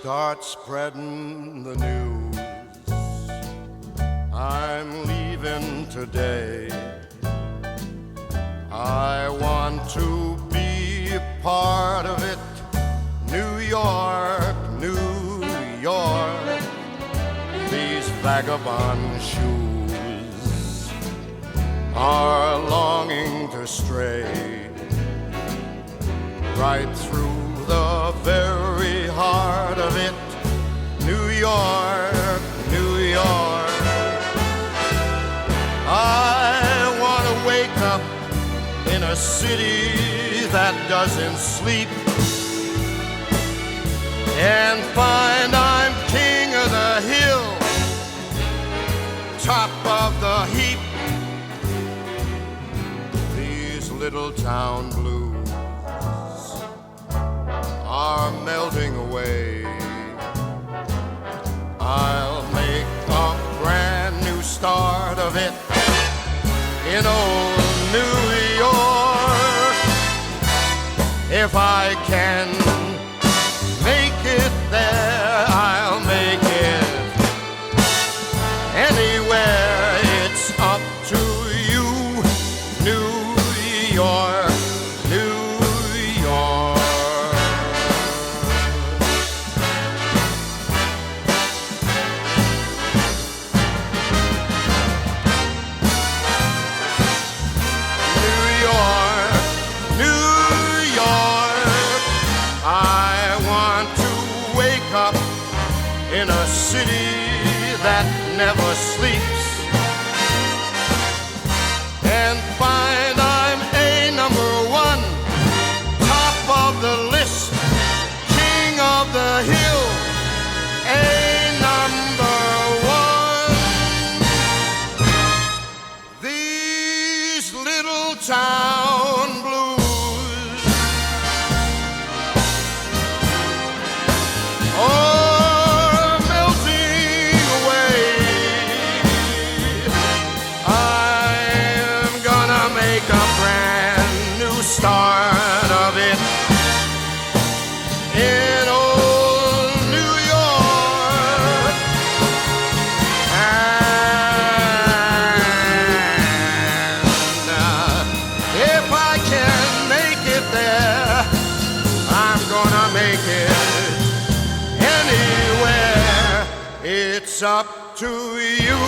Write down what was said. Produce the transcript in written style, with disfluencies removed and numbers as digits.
start spreading the news. I'm leaving today. I want to be a part of it. New York, New York, these vagabond shoes are longing to stray right through the very heart of it. New York, New York, I want to wake up in a city that doesn't sleep and find I'm king of the hill, top of the heap. These little town blues are melting away. I'll make a brand new start of it in old New York. If I can make it there, I'll make it anywhere. It's up to you, New York, New York. Up in a city that never sleeps and find I'm a number one, top of the list, king of the hill, a number one. These little town blues are melting away. I'm gonna make a brand new start of it in old New York. And if I can make it there, I'm gonna make it anywhere. It's up to you.